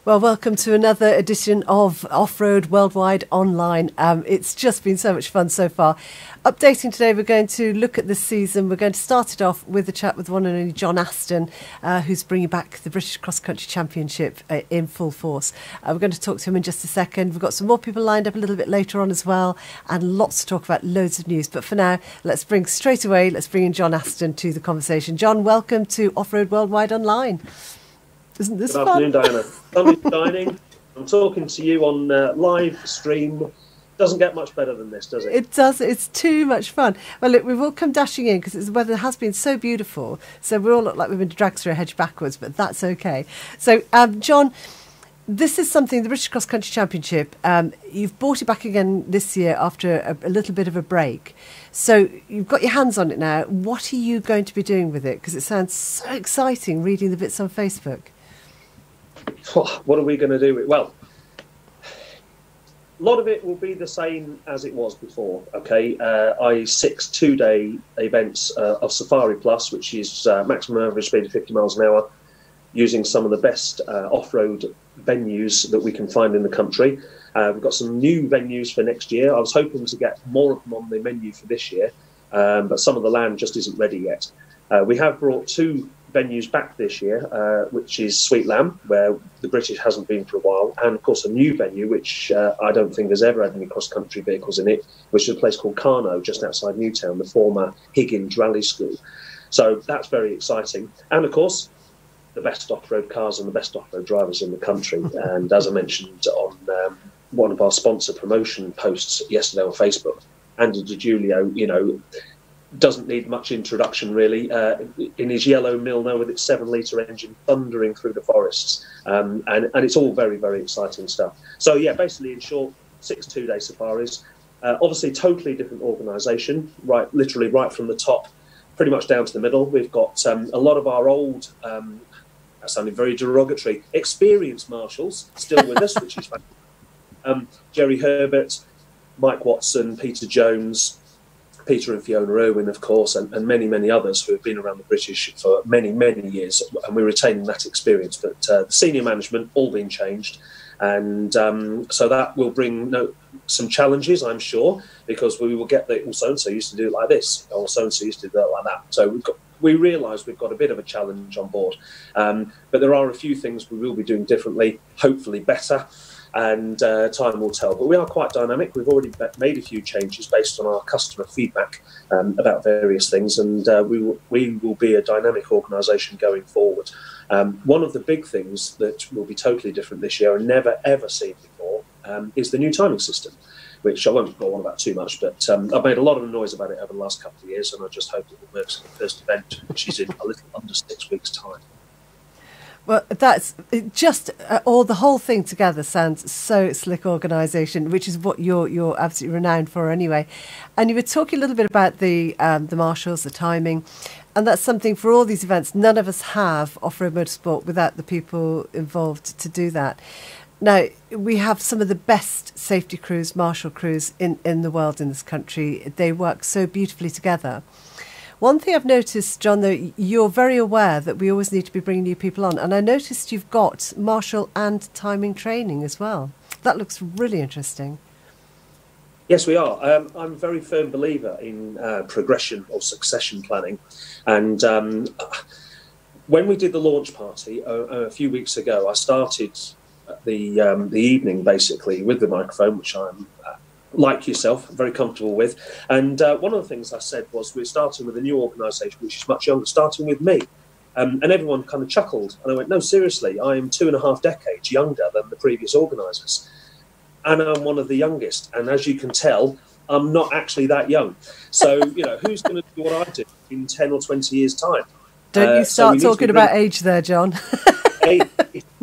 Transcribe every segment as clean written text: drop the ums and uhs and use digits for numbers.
Well, welcome to another edition of Off-Road Worldwide Online. It's just been so much fun so far. Updating today, we're going to look at this season. We're going to start it off with a chat with one and only Jon Aston, who's bringing back the British Cross Country Championship in full force. We're going to talk to him in just a second. We've got some more people lined up a little bit later on as well, and lots to talk about, loads of news. But for now, let's bring in Jon Aston to the conversation. Jon, welcome to Off-Road Worldwide Online. Isn't this fun? Good afternoon, Diana. Sun is shining. I'm talking to you on live stream. Doesn't get much better than this, does it? It does. It's too much fun. Well, look, we've all come dashing in because the weather has been so beautiful. So we all look like we've been dragged through a hedge backwards, but that's okay. So, Jon, this is something, the British Cross Country Championship, you've brought it back again this year after a little bit of a break. So you've got your hands on it now. What are you going to be doing with it? Because it sounds so exciting reading the bits on Facebook. What are we going to do with it? Well, a lot of it will be the same as it was before, okay? 6 two-day events of Safari Plus, which is maximum average speed of 50 miles an hour, using some of the best off-road venues that we can find in the country. We've got some new venues for next year. I was hoping to get more of them on the menu for this year, but some of the land just isn't ready yet. We have brought 2 venues back this year, which is Sweet Lamb, where the British hasn't been for a while, and of course a new venue which I don't think has ever had any cross-country vehicles in it, which is a place called Carno, just outside Newtown, the former Higgins Rally School. So that's very exciting, and of course the best off-road cars and the best off-road drivers in the country. And as I mentioned on one of our sponsor promotion posts yesterday on Facebook, Andy Degiulio, doesn't need much introduction really, in his yellow Milno with its 7-litre engine thundering through the forests, and it's all very, very exciting stuff. So yeah, basically in short, 6 two-day safaris, obviously totally different organisation, literally right from the top pretty much down to the middle. We've got a lot of our old, that sounded very derogatory, experienced marshals still with us, which is fun. Jerry Herbert, Mike Watson, Peter Jones, Peter and Fiona Irwin, of course, and many, many others who have been around the British for many, many years, and we're retaining that experience. But the senior management all being changed, and so that will bring some challenges, I'm sure, because we will get the, well, so-and-so used to do it like this, or so-and-so used to do it like that. So we realise we've got a bit of a challenge on board, but there are a few things we will be doing differently, hopefully better. And time will tell. But we are quite dynamic. We've already made a few changes based on our customer feedback about various things, and we will be a dynamic organisation going forward. One of the big things that will be totally different this year and never ever seen before is the new timing system, which I won't go on about too much, but I've made a lot of noise about it over the last couple of years, and I just hope it will work for the first event, which is in a little under 6 weeks' time. Well, that's just the whole thing together sounds so slick organisation, which is what you're absolutely renowned for anyway. And you were talking a little bit about the marshals, the timing, and that's something for all these events. None of us have off-road motorsport without the people involved to do that. Now, we have some of the best safety crews, marshal crews in the world in this country. They work so beautifully together. One thing I've noticed, Jon, though, you're very aware that we always need to be bringing new people on. And I noticed you've got marshal and timing training as well. That looks really interesting. Yes, we are. I'm a very firm believer in progression or succession planning. And when we did the launch party a few weeks ago, I started the evening basically with the microphone, which I'm like yourself, very comfortable with. And one of the things I said was we're starting with a new organisation, which is much younger, starting with me. And everyone kind of chuckled. And I went, no, seriously, I am 2.5 decades younger than the previous organisers. And I'm one of the youngest. And as you can tell, I'm not actually that young. So, who's going to do what I do in 10 or 20 years' time? Don't you start talking about age there, Jon.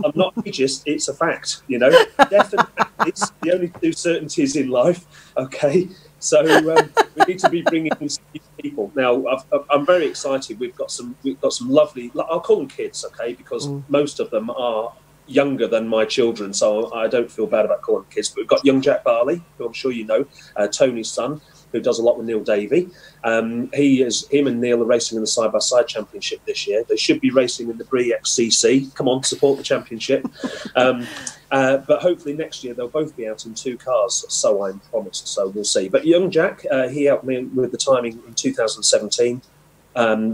I'm not ageist, it's a fact, Definitely, it's the only 2 certainties in life, okay? So we need to be bringing in some people. Now, I'm very excited. We've got some lovely, I'll call them kids, okay, because most of them are younger than my children, so I don't feel bad about calling them kids. But we've got young Jack Barley, who I'm sure you know, Tony's son. who does a lot with Neil Davey. Him and Neil are racing in the side-by-side championship this year. They should be racing in the BXCC. Come on, support the championship. But hopefully next year they'll both be out in 2 cars, so I'm promised. So we'll see. But young Jack, he helped me with the timing in 2017.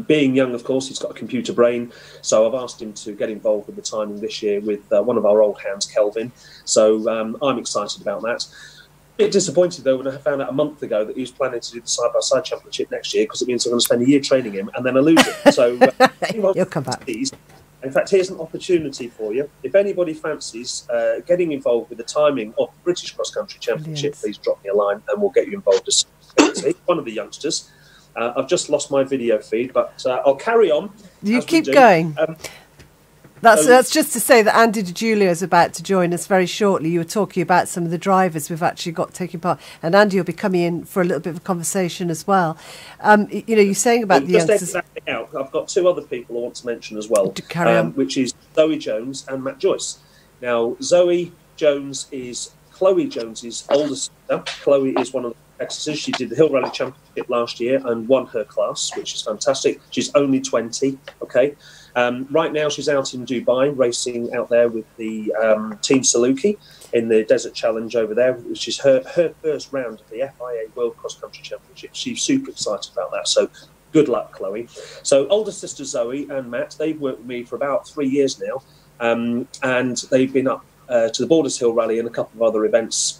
Being young, of course, he's got a computer brain, so I've asked him to get involved with the timing this year with one of our old hands, Kelvin. So I'm excited about that. A bit disappointed, though, when I found out a month ago that he was planning to do the side-by-side championship next year, because it means I'm going to spend a year training him and then I lose him. So he'll come back. In fact, here's an opportunity for you. If anybody fancies getting involved with the timing of the British Cross Country Championship, please drop me a line and we'll get you involved as one of the youngsters. I've just lost my video feed, but I'll carry on. You keep going. That's just to say that Andy Degiulio is about to join us very shortly. You were talking about some of the drivers we've actually got taking part, and Andy will be coming in for a little bit of a conversation as well. You're saying about the youngsters. Out. I've got 2 other people I want to mention as well, carry on. Which is Zoey Jones and Matt Joyce. Now, Zoey Jones is Chloe Jones's older sister. Chloe is one of the competitors. She did the Hill Rally Championship last year and won her class, which is fantastic. She's only 20, okay? Right now she's out in Dubai racing out there with the Team Saluki in the Desert Challenge over there, which is her first round of the FIA World Cross Country Championship. She's super excited about that, so good luck, Chloe. So older sister Zoe and Matt, they've worked with me for about 3 years now, and they've been up to the Borders Hill Rally and a couple of other events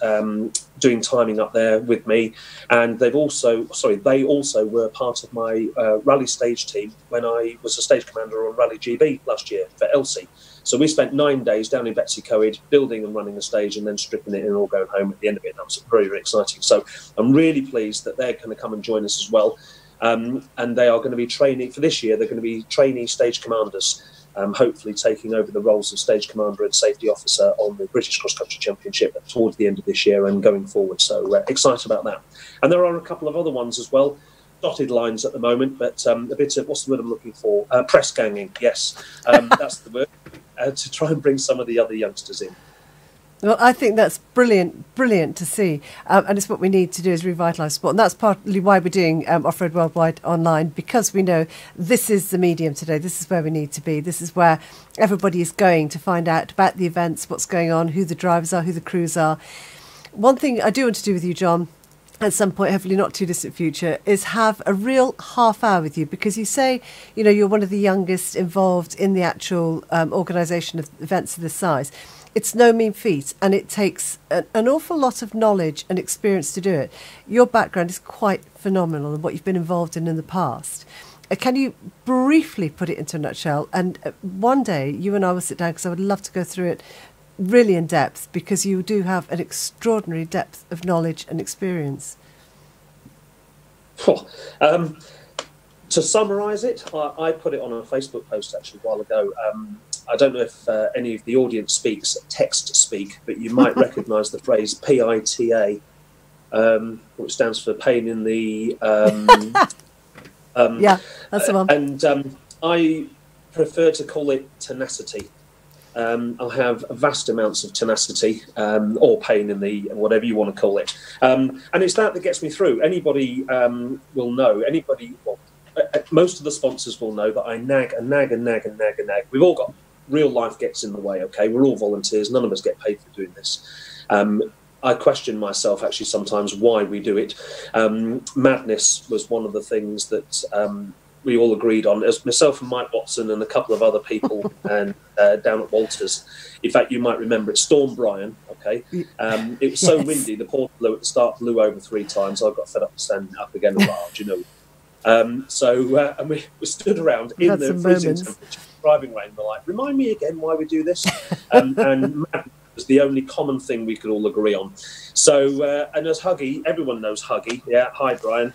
doing timing up there with me. And they also were part of my rally stage team when I was a stage commander on Rally GB last year for Elsie. So we spent 9 days down in Betsy Coed building and running the stage and then stripping it in and all going home at the end of it. And that was very, very exciting. So I'm really pleased that they're going to come and join us as well. And they are going to be training for this year. They're going to be trainee stage commanders, hopefully taking over the roles of stage commander and safety officer on the British Cross Country Championship towards the end of this year and going forward. So excited about that. And there are a couple of other ones as well, dotted lines at the moment, but a bit of, what's the word I'm looking for? Press ganging, yes, that's the word, to try and bring some of the other youngsters in. Well, I think that's brilliant to see. And it's what we need to do is revitalise sport. And that's partly why we're doing Off-Road Worldwide online, because we know this is the medium today. This is where we need to be. This is where everybody is going to find out about the events, what's going on, who the drivers are, who the crews are. One thing I do want to do with you, Jon, at some point, hopefully not too distant future, is have a real half hour with you, because you say, you're one of the youngest involved in the actual organisation of events of this size. It's no mean feat, and it takes an awful lot of knowledge and experience to do it. Your background is quite phenomenal and what you've been involved in the past. Can you briefly put it into a nutshell? And one day you and I will sit down, because I would love to go through it really in depth, because you do have an extraordinary depth of knowledge and experience. To summarise it, I put it on a Facebook post actually a while ago. I don't know if any of the audience speaks text speak, but you might recognise the phrase PITA, which stands for pain in the... yeah, that's the one. And I prefer to call it tenacity. I have vast amounts of tenacity or pain in the, whatever you want to call it. And it's that gets me through. Anybody will know, most of the sponsors will know that I nag and nag and nag and nag and nag. We've all got, real life gets in the way, okay? We're all volunteers. None of us get paid for doing this. I question myself actually sometimes why we do it. Madness was one of the things that we all agreed on, as myself and Mike Watson and a couple of other people and down at Walters. In fact, you might remember it stormed Brian, okay? It was so windy, the port blew at the start, blew over 3 times. I got fed up standing up again a while, and we stood around in the freezing temperature, driving rain. We're like, remind me again why we do this. And madness was the only common thing we could all agree on. So, and as Huggy, everyone knows Huggy. Yeah, hi, Brian.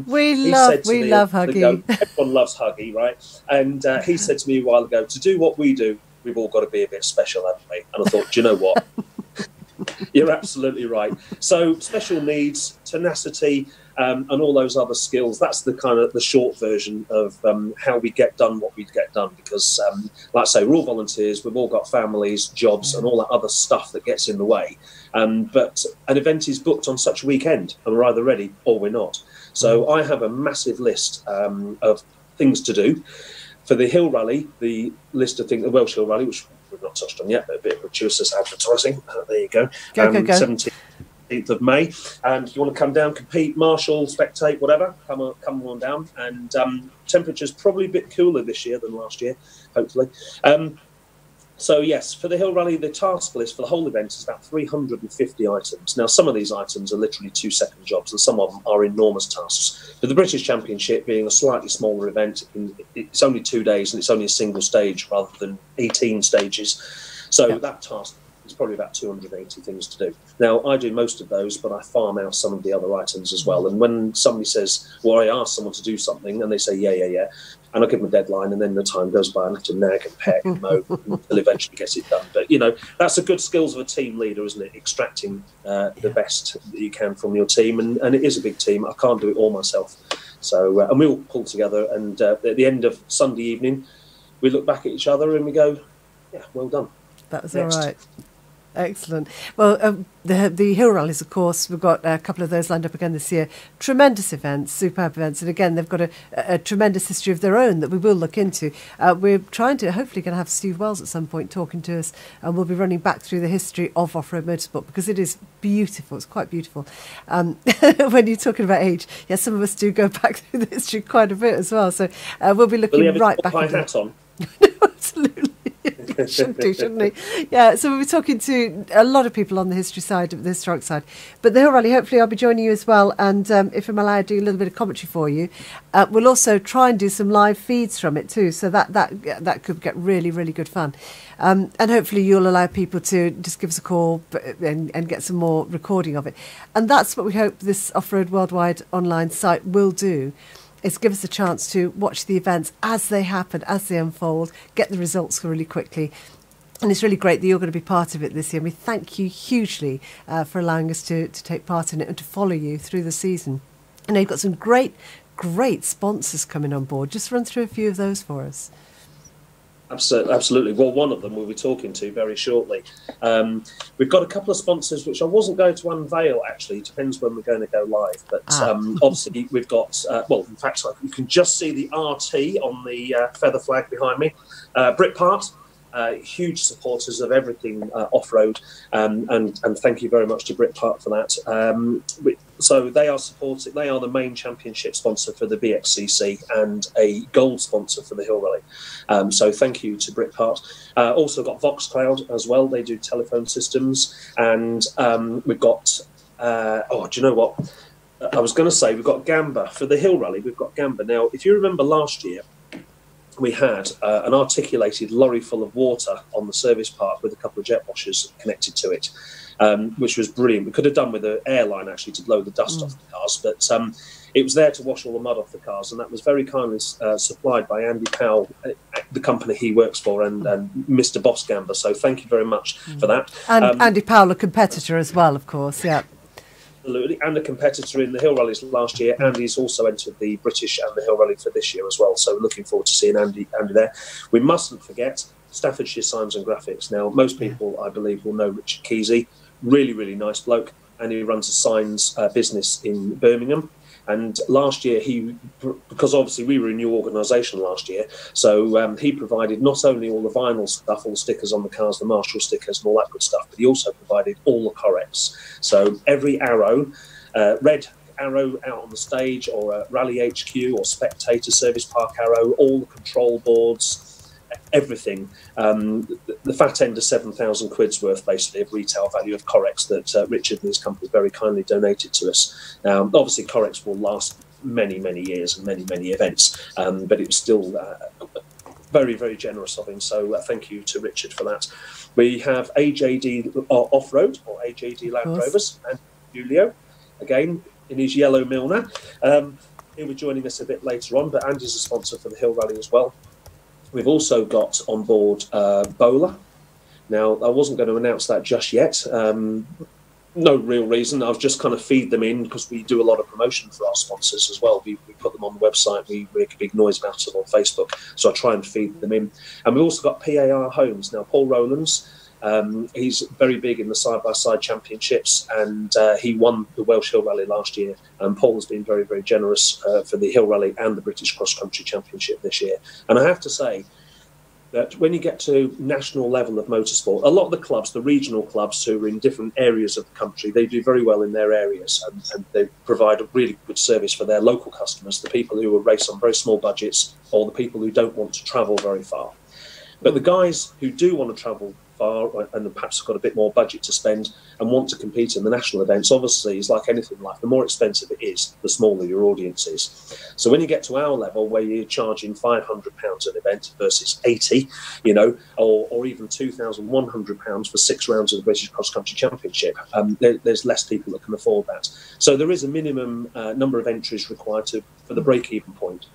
We love Huggy. Everyone loves Huggy, right? And he said to me a while ago, to do what we do, we've all got to be a bit special, haven't we? And I thought, do you know what? You're absolutely right. So special needs, tenacity, and all those other skills. That's the kind of the short version of how we get done what we get done. Because, like I say, we're all volunteers. We've all got families, jobs, and all that other stuff that gets in the way. But an event is booked on such a weekend, and we're either ready or we're not. So I have a massive list of things to do. For the Hill Rally, the list of things, the Welsh Hill Rally, which we've not touched on yet, but a bit of gratuitous advertising. There you go. Go. 17th of May. And if you want to come down, compete, marshal, spectate, whatever, come on down. And temperature's probably a bit cooler this year than last year, hopefully. So, yes, for the Hill Rally, the task list for the whole event is about 350 items. Now, some of these items are literally 2-second jobs, and some of them are enormous tasks. But the British Championship, being a slightly smaller event, it's only 2 days and it's only a single stage rather than 18 stages. So that task is probably about 280 things to do. Now, I do most of those, but I farm out some of the other items as well. And when somebody says, well, I ask someone to do something, and they say, yeah, and I give them a deadline, and then the time goes by and I have to nag and peck and mow until eventually gets it done. But, that's the good skills of a team leader, isn't it? Extracting the best that you can from your team. And it is a big team. I can't do it all myself. So, and we all pull together. And at the end of Sunday evening, we look back at each other and we go, yeah, well done. That was Next. All right. Excellent. Well, the Hill Rallies, of course, we've got a couple of those lined up again this year. Tremendous events, superb events. And again, they've got a tremendous history of their own that we will look into. We're hopefully going to have Steve Wells at some point talking to us, and we'll be running back through the history of off-road motorsport because it is beautiful. It's quite beautiful. When you're talking about age, some of us do go back through the history quite a bit as well. So we'll be looking right back into hat on. Absolutely. Shouldn't he? Yeah, so we'll be talking to a lot of people on the history side, the historic side. But the Hill Rally, hopefully I'll be joining you as well. And if I'm allowed, do a little bit of commentary for you. We'll also try and do some live feeds from it too. So that could get really, really good fun. And hopefully you'll allow people to just give us a call and get some more recording of it. And that's what we hope this Off-Road Worldwide online site will do. Is give us a chance to watch the events as they happen, as they unfold, get the results really quickly. And it's really great that you're going to be part of it this year. And we thank you hugely for allowing us to take part in it and to follow you through the season. I know you've got some great sponsors coming on board. Just run through a few of those for us. Absolutely. Well, one of them we'll be talking to very shortly. We've got a couple of sponsors which I wasn't going to unveil, actually. It depends when we're going to go live. But obviously we've got, in fact, you can just see the RT on the feather flag behind me. Britpart, huge supporters of everything off-road. And thank you very much to Britpart for that. So they are the main championship sponsor for the BXCC and a gold sponsor for the Hill Rally. So thank you to Britpart. Also got Voxcloud as well. They do telephone systems. And we've got, do you know what? I was going to say we've got Gamba. For the Hill Rally, we've got Gamba. Now, if you remember last year, we had an articulated lorry full of water on the service park with a couple of jet washers connected to it, which was brilliant. We could have done with an airline, actually, to blow the dust off the cars, but it was there to wash all the mud off the cars, and that was very kindly supplied by Andy Powell, the company he works for, and Mr. Boss Gamba. So thank you very much for that. And Andy Powell, a competitor as well, of course, yeah. Absolutely, and a competitor in the Hill Rallies last year. Andy's also entered the British and the Hill Rally for this year as well, so looking forward to seeing Andy there. We mustn't forget Staffordshire Signs and Graphics. Now, most people, I believe, will know Richard Kesey. Really, really nice bloke, and he runs a signs business in Birmingham. And last year, because obviously we were a new organisation last year, so he provided not only all the vinyl stuff, all the stickers on the cars, the Marshall stickers and all that good stuff, but he also provided all the corrects. So every arrow, red arrow out on the stage, or a Rally HQ or Spectator Service Park arrow, all the control boards, everything. The fat end of 7,000 quid's worth, basically, of retail value of Correx that Richard and his company very kindly donated to us. Now, obviously, Correx will last many, many years and many, many events, but it was still very, very generous of him. So thank you to Richard for that. We have AJD Off-Road, or AJD Land Rovers, and Degiulio, again, in his yellow Milner. He'll be joining us a bit later on, but Andy's a sponsor for the Hill Rally as well. We've also got on board Bowler, Now, I wasn't going to announce that just yet. No real reason. I was just kind of feed them in because we do a lot of promotion for our sponsors as well. We put them on the website. We make a big noise about it on Facebook. So I try and feed them in. And we've also got PAR Homes. Now, Paul Rowlands, he's very big in the side-by-side championships, and he won the Welsh Hill Rally last year. And Paul has been very, very generous for the Hill Rally and the British Cross Country Championship this year. And I have to say that when you get to national level of motorsport, a lot of the clubs, the regional clubs who are in different areas of the country, they do very well in their areas, and they provide a really good service for their local customers, the people who will race on very small budgets or the people who don't want to travel very far. But the guys who do want to travel far and perhaps have got a bit more budget to spend and want to compete in the national events, obviously, it's like anything in life. The more expensive it is, the smaller your audience is. So when you get to our level, where you're charging £500 an event versus 80, you know, or even £2,100 for 6 rounds of the British Cross Country Championship, there's less people that can afford that. So there is a minimum number of entries required for the break-even point.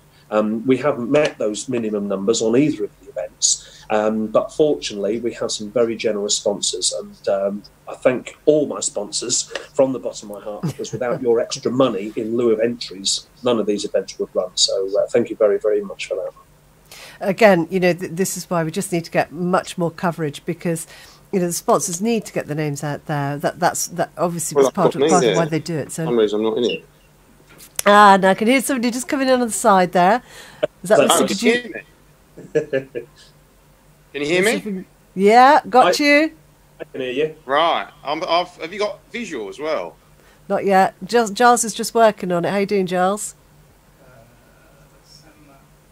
We haven't met those minimum numbers on either of the events. But fortunately, we have some very generous sponsors, and I thank all my sponsors from the bottom of my heart, because without your extra money in lieu of entries, none of these events would run. So thank you very, very much for that. Again, you know, this is why we just need to get much more coverage, because, you know, the sponsors need to get the names out there. That obviously was part of why they do it. So, for some reason I'm not in it. Ah, now I can hear somebody just coming in on the side there. Is that Mr. Degiulio? Can you hear me? Yeah, got you. I can hear you. Right. Have you got visual as well? Not yet. Giles is just working on it. How you doing, Giles?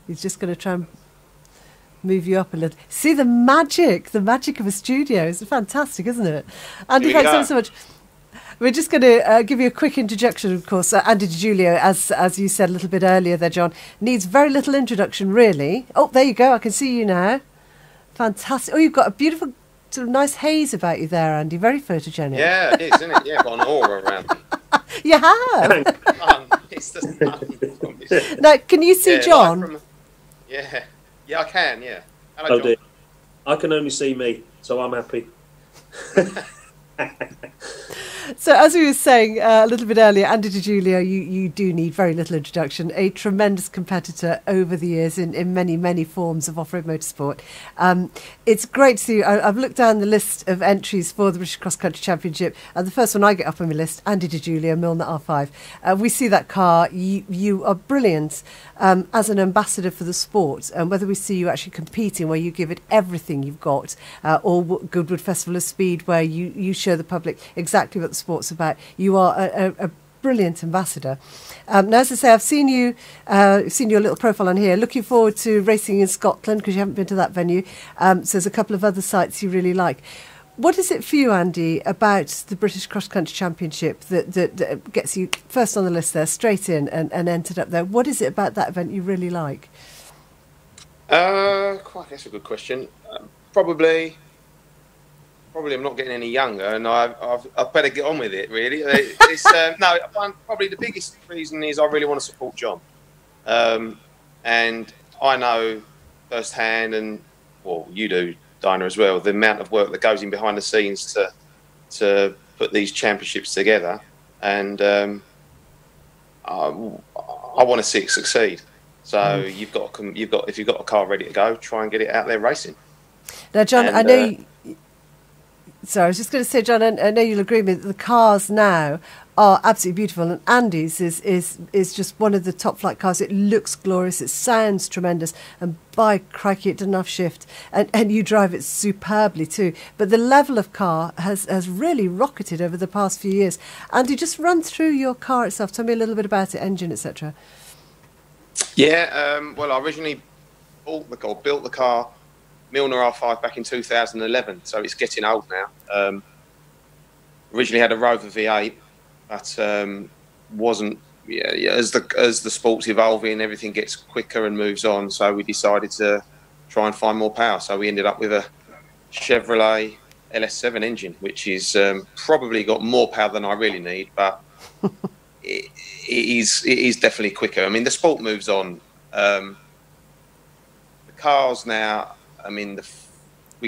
He's just going to try and move you up a little. See the magic of a studio. It's fantastic, isn't it? Andy, thanks ever so much. We're just going to give you a quick introduction, of course. Andy Degiulio, as you said a little bit earlier there, John, needs very little introduction, really. Oh, there you go. I can see you now. Fantastic. Oh, you've got a beautiful, sort of nice haze about you there, Andy. Very photogenic. Yeah, it is, isn't it? Yeah, got an aura around me. You have. It's the sun. Now, can you see John? Yeah, I can, yeah. Hello, Oh, John. dear. I can only see me, so I'm happy. So, as we were saying a little bit earlier, Andy Degiulio, you do need very little introduction. A tremendous competitor over the years in many, many forms of off-road motorsport. It's great to see you. I've looked down the list of entries for the British Cross Country Championship, and the first one I get up on my list, Andy Degiulio, Milner R5. We see that car. You are brilliant as an ambassador for the sport, and whether we see you actually competing, where you give it everything you've got, or Goodwood Festival of Speed, where you show the public exactly what the sport's about. You are a brilliant ambassador. Now, as I say, I've seen your little profile on here. Looking forward to racing in Scotland, because you haven't been to that venue. So there's a couple of other sites you really like. What is it for you, Andy, about the British Cross Country Championship that gets you first on the list there, straight in and entered up there? What is it about that event you really like? That's a good question. Probably I'm not getting any younger, and I've better get on with it, really. Probably the biggest reason is I really want to support John. And I know firsthand, and, well, you do, Dinah, as well, the amount of work that goes in behind the scenes to put these championships together. And I want to see it succeed. So if you've got a car ready to go, try and get it out there racing. Now, John, I know... Sorry, I was just going to say, John, I know you'll agree with me that the cars now are absolutely beautiful, and Andy's is just one of the top flight cars. It looks glorious, it sounds tremendous, and by crikey, it doesn't have shift, and you drive it superbly too. But the level of car has really rocketed over the past few years. Andy, just run through your car itself. Tell me a little bit about it, engine, etc. Yeah, well, I originally built the car Milner R5 back in 2011, so it's getting old now. Originally had a Rover V8, but wasn't. Yeah, as the sport's evolving, everything gets quicker and moves on. So we decided to try and find more power. So we ended up with a Chevrolet LS7 engine, which is probably got more power than I really need, but it is definitely quicker. I mean, the sport moves on. The cars now. I mean,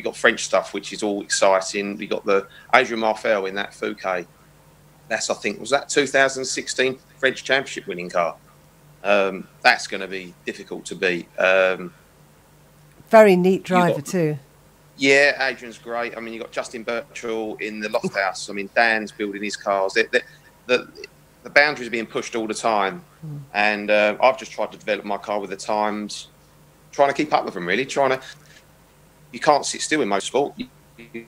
got French stuff, which is all exciting. We got the Adrian Marfel in that Fouquet. That's, I think, was that 2016 French Championship winning car. That's going to be difficult to beat. Very neat driver too. Yeah, Adrian's great. I mean, you've got Justin Birchall in the loft house. I mean, Dan's building his cars. The boundaries are being pushed all the time. And I've just tried to develop my car with the times, trying to keep up with them, really. You can't sit still in motorsport. You've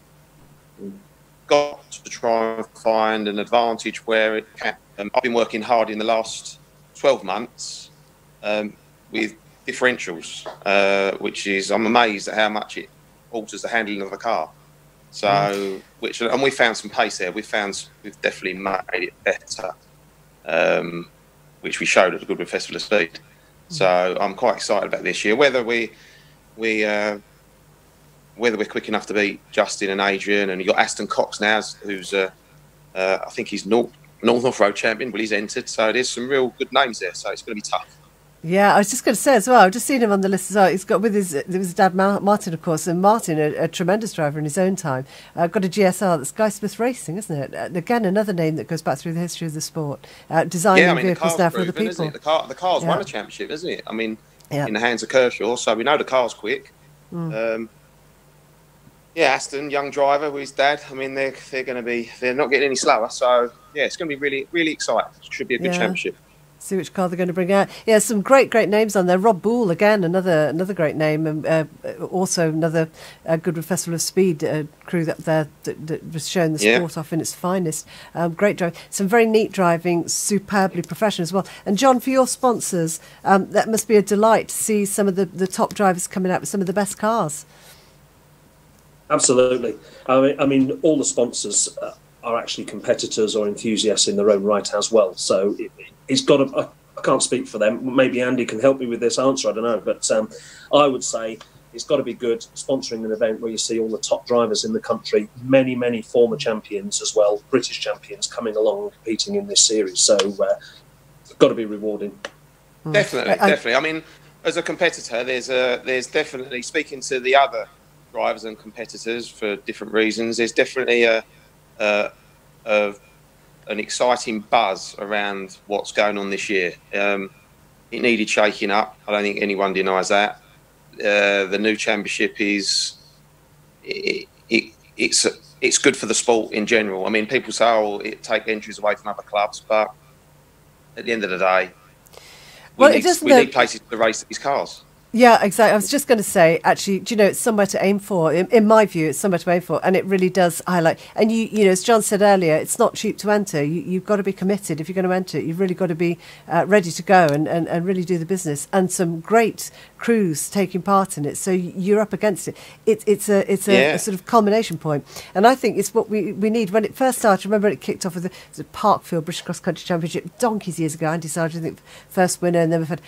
got to try and find an advantage where it can. I've been working hard in the last 12 months with differentials, which is, I'm amazed at how much it alters the handling of the car. So, and we found some pace there. We've definitely made it better, which we showed at the Goodwood Festival of Speed. So I'm quite excited about this year. Whether we're quick enough to beat Justin and Adrian, and you've got Aston Cox now, who's I think he's North Road champion. Well, he's entered, so there's some real good names there. So it's going to be tough. Yeah, I was just going to say as well, I've just seen him on the list as well. He's got with his dad, Martin, of course, and Martin, a tremendous driver in his own time. Got a GSR, that's Guy Smith Racing, isn't it? Again, another name that goes back through the history of the sport. Designing vehicles now for other people. Isn't it? The car's won a championship, isn't it? I mean, in the hands of Kershaw, so we know the car's quick. Aston, young driver with his dad. I mean, they're not getting any slower. So yeah, it's going to be really, really exciting. It should be a good championship. See which car they're going to bring out. Yeah, some great names on there. Rob Boole, again, another great name, and also another Goodwood Festival of Speed crew that was showing the sport off in its finest. Great driving, some very neat driving, superbly professional as well. And John, for your sponsors, that must be a delight to see some of the top drivers coming out with some of the best cars. Absolutely. I mean, all the sponsors are actually competitors or enthusiasts in their own right as well. So it's got to, I can't speak for them. Maybe Andy can help me with this answer. I don't know. But I would say it's got to be good sponsoring an event where you see all the top drivers in the country, many former champions as well, British champions coming along and competing in this series. So it's got to be rewarding. Definitely. I mean, as a competitor, there's definitely, speaking to the other drivers and competitors for different reasons, there's definitely an exciting buzz around what's going on this year. It needed shaking up. I don't think anyone denies that. The new championship it's good for the sport in general. I mean, people say, it take entries away from other clubs, but at the end of the day, we need places to race these cars. Yeah, exactly. I was just going to say, actually, do you know, it's somewhere to aim for. In my view, it's somewhere to aim for, and it really does highlight. And you know, as John said earlier, it's not cheap to enter. You've got to be committed if you're going to enter it. You've really got to be ready to go and really do the business. And some great crews taking part in it, so you're up against it. It's a sort of culmination point, and I think it's what we need. When it first started, remember it kicked off with the Parkfield British Cross Country Championship donkeys years ago. Andy Sargent, I think, first winner, and then we've had.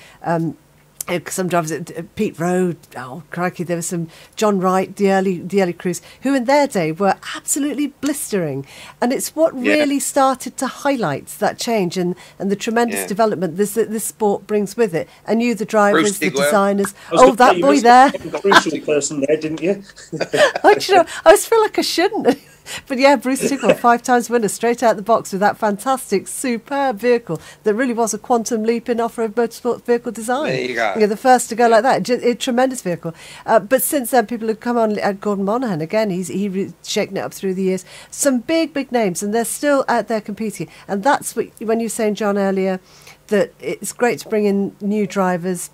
Some drivers at Pete Road, oh crikey, there was some John Wright, the early crews, who in their day were absolutely blistering. And it's what really started to highlight that change and the tremendous development this sport brings with it. And you, the drivers, the designers. Oh, that boy there. A crucial person there, didn't you? I always feel like I shouldn't. But yeah, Bruce Tigwell, 5 times winner, straight out the box with that fantastic, superb vehicle that really was a quantum leap in off-road motorsport vehicle design. There you go. You're the first to go like that. A tremendous vehicle. But since then, people have come on. Gordon Monaghan, again, he's shaken it up through the years. Some big names, and they're still out there competing. And that's what, when you were saying, John, earlier, that it's great to bring in new drivers,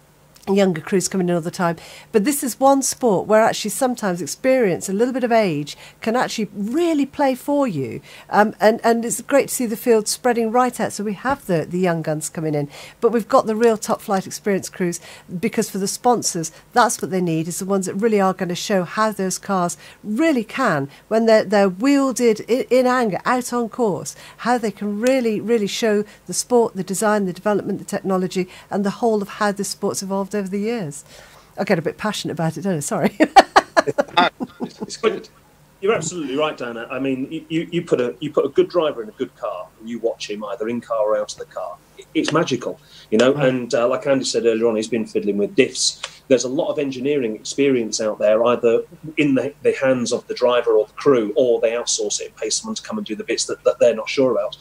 younger crews coming in all the time, but this is one sport where actually sometimes experience, a little bit of age, can actually really play for you, and it's great to see the field spreading right out. So we have the young guns coming in, but we've got the real top flight experienced crews, because for the sponsors, that's what they need, is the ones that really are going to show how those cars really can, when they're wielded in anger out on course, how they can really show the sport, the design, the development, the technology, and the whole of how the sport's evolved over the years. I get a bit passionate about it, don't I? Sorry. It's good. You're absolutely right, Dana. I mean, you put a good driver in a good car, and you watch him either in car or out of the car. It's magical, you know. Right. And like Andy said earlier on, he's been fiddling with diffs. There's a lot of engineering experience out there, either in the hands of the driver or the crew, or they outsource it and pay someone to come and do the bits that they're not sure about.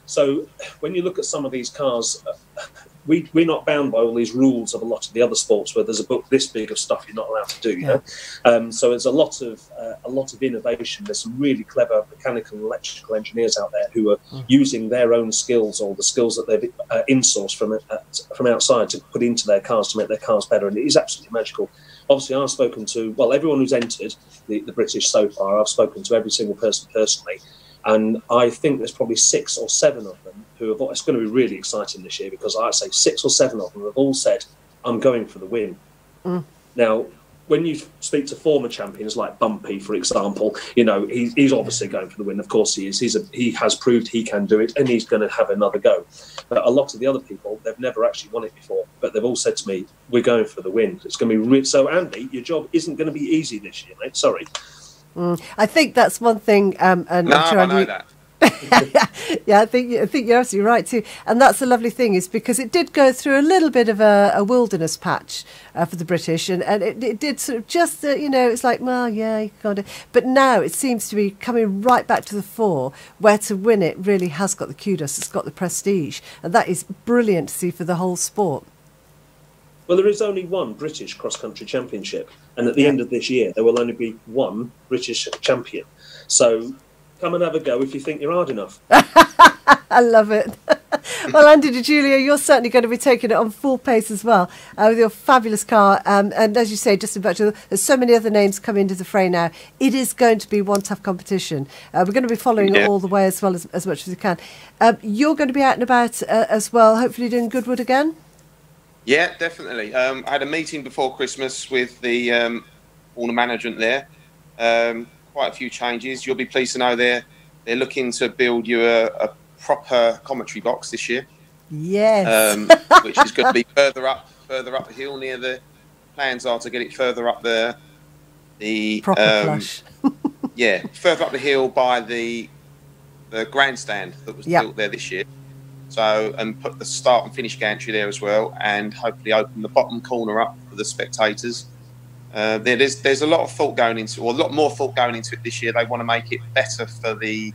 So when you look at some of these cars, we're not bound by all these rules of a lot of the other sports where there's a book this big of stuff you're not allowed to do. You know? So there's a lot of innovation. There's some really clever mechanical and electrical engineers out there who are using their own skills or the skills that they've insourced from outside to put into their cars to make their cars better. And it is absolutely magical. Obviously, I've spoken to, well, everyone who's entered the British so far. I've spoken to every single person personally. And I think there's probably 6 or 7 of them who have. It's going to be really exciting this year because I'd say 6 or 7 of them have all said, "I'm going for the win." Now, when you speak to former champions like Bumpy, for example, you know he's obviously going for the win. Of course, he is. He has proved he can do it, and he's going to have another go. But a lot of the other people, they've never actually won it before, but they've all said to me, "We're going for the win." It's going to be so. Andy, your job isn't going to be easy this year, mate. Sorry. I think that's one thing. And no, I know that. Yeah, I think you're absolutely right too, and that's the lovely thing is because it did go through a little bit of a wilderness patch for the British, and it did sort of just it's like, well, yeah, you can't do. But now it seems to be coming right back to the fore, where to win it really has got the kudos, it's got the prestige, and that is brilliant to see for the whole sport. Well, there is only one British cross-country championship, and at the end of this year, there will only be one British champion. So come and have a go if you think you're hard enough. I love it. Well, Andy Degiulio, you're certainly going to be taking it on full pace as well with your fabulous car. And as you say, just about there's so many other names come into the fray now. It is going to be one tough competition. We're going to be following it all the way as well as much as we can. You're going to be out and about as well, hopefully doing Goodwood again? Yeah, definitely. I had a meeting before Christmas with all the management there. Quite a few changes. You'll be pleased to know they're looking to build you a proper commentary box this year. Yes. Which is going to be further up the hill near the plans are to get it further up the proper flush. Yeah, further up the hill by the grandstand that was built there this year. So, and put the start and finish gantry there as well, and hopefully open the bottom corner up for the spectators. There's a lot of thought going into, or a lot more thought going into it this year. They want to make it better for the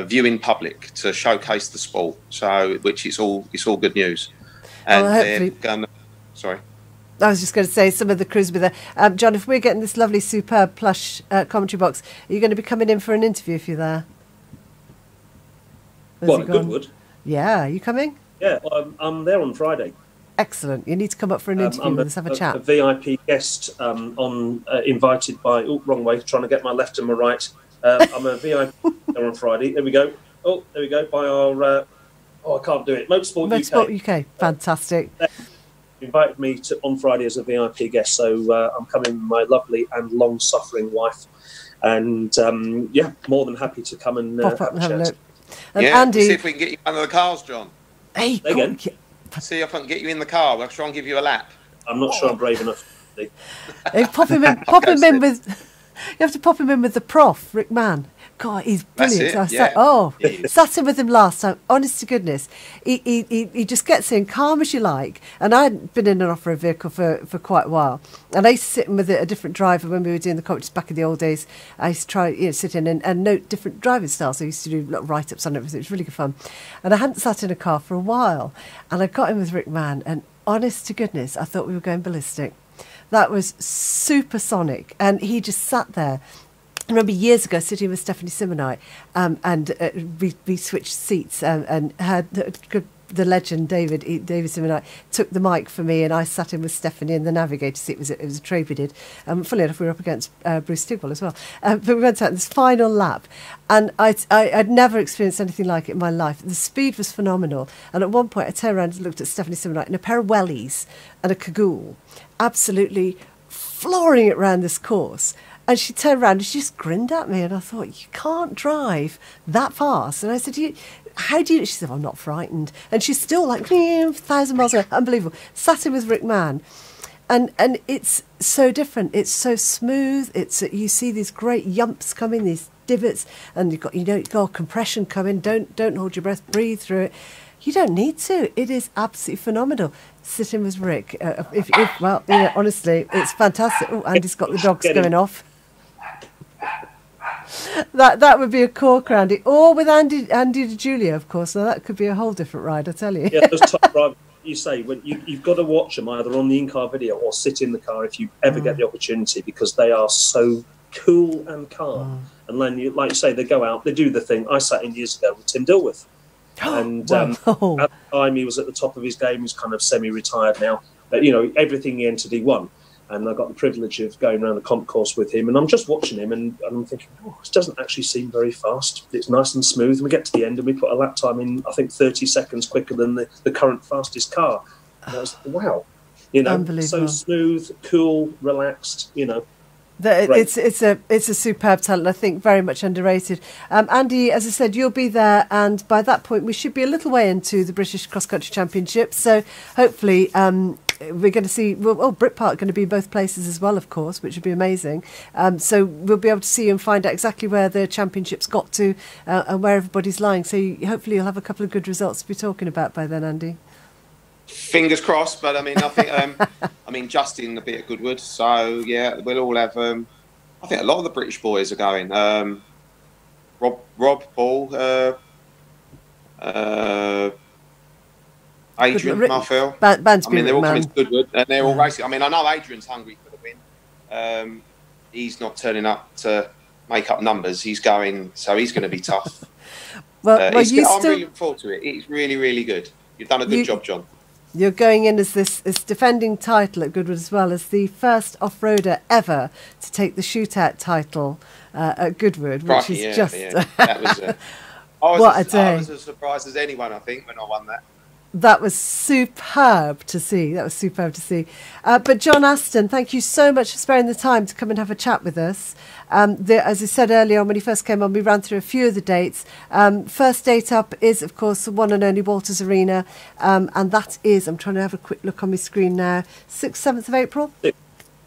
viewing public to showcase the sport. So, which it's all good news. And they're going to, sorry. I was just going to say some of the crews will be there. John, if we're getting this lovely, superb plush commentary box, are you going to be coming in for an interview if you're there? What, Goodwood? Yeah, are you coming? Yeah, well, I'm there on Friday. Excellent. You need to come up for an interview with us, have a chat. A VIP guest invited by, wrong way, trying to get my left and my right. I'm a VIP there on Friday. There we go. Oh, there we go. By our, I can't do it. Motorsport UK. Fantastic. Invited me on Friday as a VIP guest, so I'm coming with my lovely and long-suffering wife. And, more than happy to come and pop up and have a look. And Andy, see if we can get you under the cars, John. Hey, see if I can get you in the car. We'll try and give you a lap. I'm not sure I'm brave enough. Hey, pop him in with. You have to pop him in with the prof, Rick Mann. God, he's brilliant. Sat in with him last time. Honest to goodness, he just gets in calm as you like. And I hadn't been in and off a vehicle for quite a while. And I used to sit in with a different driver when we were doing the commentaries back in the old days. I used to try, sit in and note different driving styles. So I used to do little write-ups on everything. It was really good fun. And I hadn't sat in a car for a while. And I got in with Rick Mann. And honest to goodness, I thought we were going ballistic. That was supersonic. And he just sat there. I remember years ago sitting with Stephanie Simonite and we switched seats and had the legend David Simonite took the mic for me and I sat in with Stephanie in the navigator seat. It was a trade we did. Funnily enough, we were up against Bruce Stigwell as well. But we went out this final lap and I'd never experienced anything like it in my life. The speed was phenomenal. And at one point I turned around and looked at Stephanie Simonite in a pair of wellies and a cagoule, absolutely flooring it around this course. And she turned around and she just grinned at me. And I thought, you can't drive that fast. And I said, how do you? She said, I'm not frightened. And she's still like, 1,000 miles away. Unbelievable. Sat in with Rick Mann. And it's so different. It's so smooth. You see these great yumps coming, these divots, and you've got compression coming. Don't hold your breath. Breathe through it. You don't need to. It is absolutely phenomenal. Sitting with Rick. Honestly, it's fantastic. Oh, Andy's got the dogs going off. That would be a corker, Andy. Or with Andy Degiulio, of course. Now that could be a whole different ride, I tell you. Yeah, those top drivers, you say, when you've got to watch them either on the in-car video or sit in the car if you ever get the opportunity, because they are so cool and calm. And then, like you say, they go out, they do the thing. I sat in years ago with Tim Dilworth. And at the time, he was at the top of his game. He's kind of semi-retired now. But, everything he entered, he won. And I got the privilege of going around the comp course with him. And I'm just watching him, and I'm thinking, this doesn't actually seem very fast. It's nice and smooth. And we get to the end, and we put a lap time in, I think, 30 seconds quicker than the current fastest car. And I was, wow. So smooth, cool, relaxed, It's a superb talent, I think, very much underrated. Andy, as I said, you'll be there, and by that point we should be a little way into the British Cross Country Championship. So hopefully we're going to see. Britpark going to be in both places as well, of course, which would be amazing. So we'll be able to see and find out exactly where the championship's got to and where everybody's lying. So hopefully you'll have a couple of good results to be talking about by then, Andy. Fingers crossed, but I think Justin will be at Goodwood, so yeah, we'll all have. I think a lot of the British boys are going. Rob, Paul, Adrian, Marfell. They're all coming to Goodwood, and they're all racing. I know Adrian's hungry for the win. He's not turning up to make up numbers. He's going, so he's going to be tough. I'm really looking forward to it. It's really, really good. You've done a good job, John. You're going in as this defending title at Goodwood, as well as the first off-roader ever to take the shootout title at Goodwood, which is just... Yeah. That was I was as surprised as anyone, I think, when I won that. That was superb to see. But Jon Aston, thank you so much for sparing the time to come and have a chat with us. As I said earlier on, when he first came on, we ran through a few of the dates. First date up is, of course, the one and only Walters Arena. And that is, I'm trying to have a quick look on my screen now, 6th, 7th of April? 6th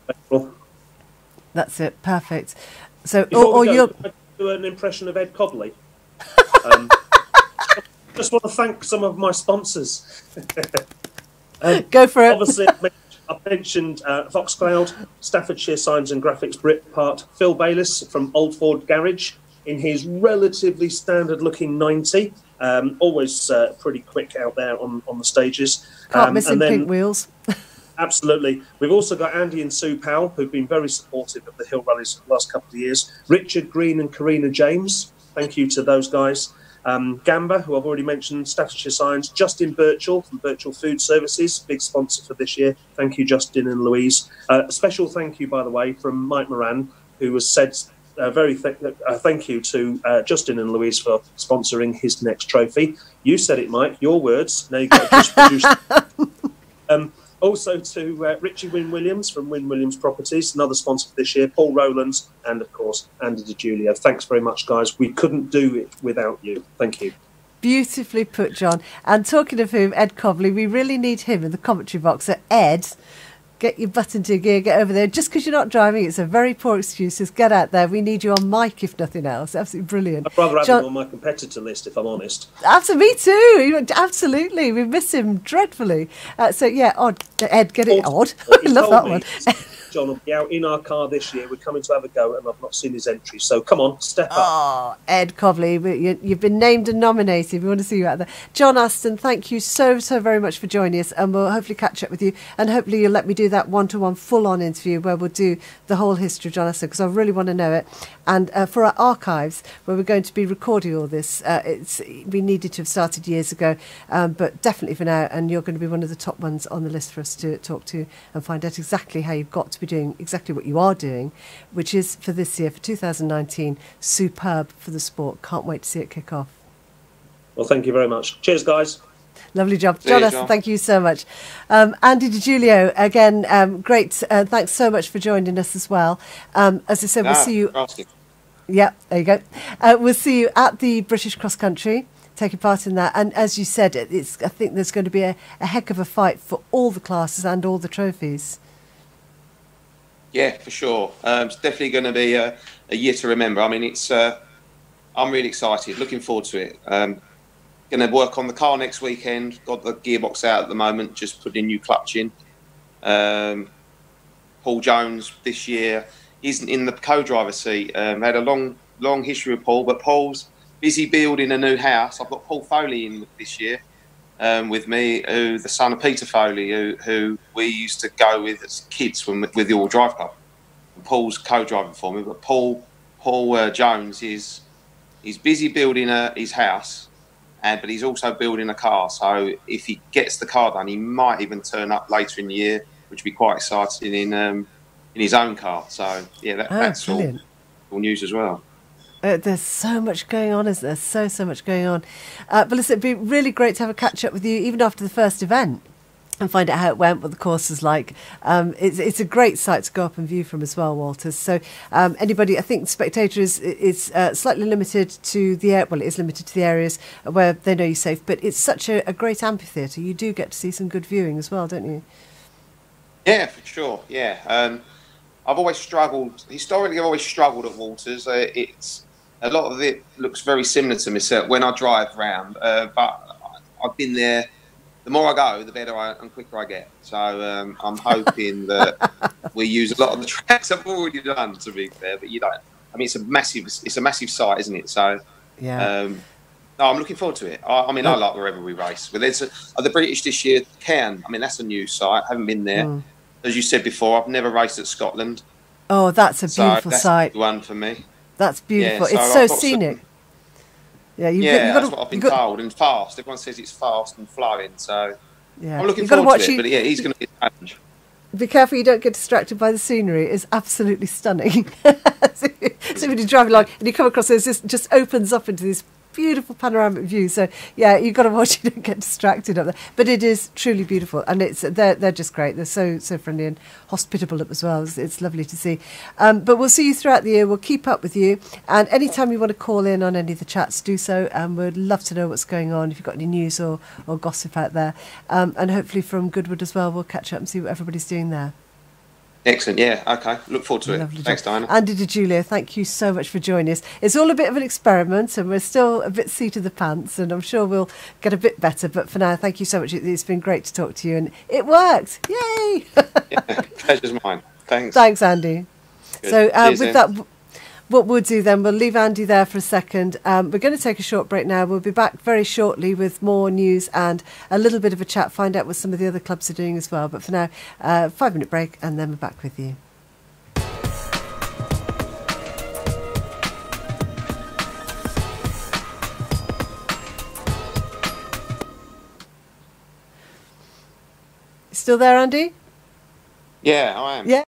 of April. That's it, perfect. So, you'll do an impression of Ed Cobley. Just want to thank some of my sponsors. Go for it. Obviously, I mentioned Foxcloud, Staffordshire Signs and Graphics, Britpart, Phil Bayliss from Old Ford Garage in his relatively standard-looking 90. Always pretty quick out there on the stages. Can't miss him, pink wheels. Absolutely. We've also got Andy and Sue Powell, who've been very supportive of the hill rallies the last couple of years. Richard Green and Karina James. Thank you to those guys. Gamba, who I've already mentioned, Staffordshire Signs, Justin Birchall from Birchall Food Services, big sponsor for this year. Thank you, Justin and Louise. A special thank you, by the way, from Mike Moran, who has said thank you to Justin and Louise for sponsoring his next trophy. You said it, Mike, your words. Now you've got to just produce also to Richie Wynne Williams from Wynne Williams Properties, another sponsor for this year, Paul Rowlands, and of course, Andy Degiulio. Thanks very much, guys. We couldn't do it without you. Thank you. Beautifully put, John. And talking of whom, Ed Cobley, we really need him in the commentary box. So, Ed, get your butt into gear, get over there. Just because you're not driving, it's a very poor excuse. Just get out there. We need you on mic, if nothing else. Absolutely brilliant. I'd rather have him on my competitor list, if I'm honest. Absolutely, me too. Absolutely. We miss him dreadfully. So, yeah, odd. Ed, get it odd. I love that one. John will be out in our car this year. We're coming to have a go, and I've not seen his entry. So come on, step up. Oh, Ed Cobley, you've been named and nominated. We want to see you out there. Jon Aston, thank you so very much for joining us, and we'll hopefully catch up with you. And hopefully you'll let me do that one-to-one full-on interview where we'll do the whole history of Jon Aston, because I really want to know it. And for our archives, where we're going to be recording all this, we needed to have started years ago, but definitely for now. And you're going to be one of the top ones on the list for us to talk to and find out exactly how you've got to be doing exactly what you are doing, which is for this year, for 2019, superb for the sport. Can't wait to see it kick off. Well, thank you very much. Cheers, guys. Lovely job. Jon Aston, thank you so much. Andy Degiulio, again, great. Thanks so much for joining us as well. As I said, we'll see you. Yeah, there you go. We'll see you at the British Cross Country, taking part in that. And as you said, I think there's going to be a heck of a fight for all the classes and all the trophies. Yeah, for sure. It's definitely going to be a year to remember. I mean, it's I'm really excited, looking forward to it. Going to work on the car next weekend. Got the gearbox out at the moment, just putting a new clutch in. Paul Jones this year isn't in the co-driver seat. Had a long history with Paul, but Paul's busy building a new house. I've got Paul Foley in this year with me, the son of Peter Foley, who we used to go with as kids with the All Drive Club. And Paul's co-driving for me, but Paul Jones he's busy building his house, but he's also building a car. So if he gets the car done, he might even turn up later in the year, which would be quite exciting in his own car. So yeah, that's all news as well. There's so much going on, isn't there? So much going on. But listen, it'd be really great to have a catch up with you, even after the first event, and find out how it went, what the course is like. It's a great site to go up and view from as well, Walters. So anybody, I think Spectator is slightly limited to the it is limited to the areas where they know you're safe, but it's such a great amphitheatre. You do get to see some good viewing as well, don't you? Yeah, for sure. Yeah. I've always struggled. Historically, I've always struggled at Walters. It's a lot of it looks very similar to myself when I drive round. But I've been there. The more I go, the better and quicker I get. So I'm hoping that we use a lot of the tracks I've already done. To be fair, but you don't. I mean, it's a massive site, isn't it? So yeah. No, I'm looking forward to it. I mean, I like wherever we race. But there's the British this year. Cairn. I mean, that's a new site. I haven't been there. As you said before, I've never raced at Scotland. Oh, that's a beautiful site. That's one for me. That's beautiful. Yeah, it's so scenic. That's what I've been told. And fast. Everyone says it's fast and flowing. So I'm looking forward to it. But yeah, he's going to be a challenge. Be careful you don't get distracted by the scenery. It's absolutely stunning. So when you're driving along and you come across this, just opens up into this beautiful panoramic view. So yeah, you've got to watch you don't get distracted up there. But it is truly beautiful, and they're just great. They're so friendly and hospitable as well. It's lovely to see. But we'll see you throughout the year. We'll keep up with you, and anytime you want to call in on any of the chats, do so. And we'd love to know what's going on. If you've got any news or gossip out there, and hopefully from Goodwood as well, we'll catch up and see what everybody's doing there. Excellent, yeah, okay. Look forward to it. Lovely Thanks, job. Diana. Andy Degiulio, thank you so much for joining us. It's all a bit of an experiment, and we're still a bit seat of the pants, and I'm sure we'll get a bit better. But for now, thank you so much. It's been great to talk to you, and it worked. Yay! Yeah, pleasure's mine. Thanks. Thanks, Andy. Good. So Cheers, with then. that, what we'll do then, we'll leave Andy there for a second. We're going to take a short break now. We'll be back very shortly with more news and a little bit of a chat, find out what some of the other clubs are doing as well. But for now, 5-minute break, and then we're back with you. Still there, Andy? Yeah, I am. Yeah.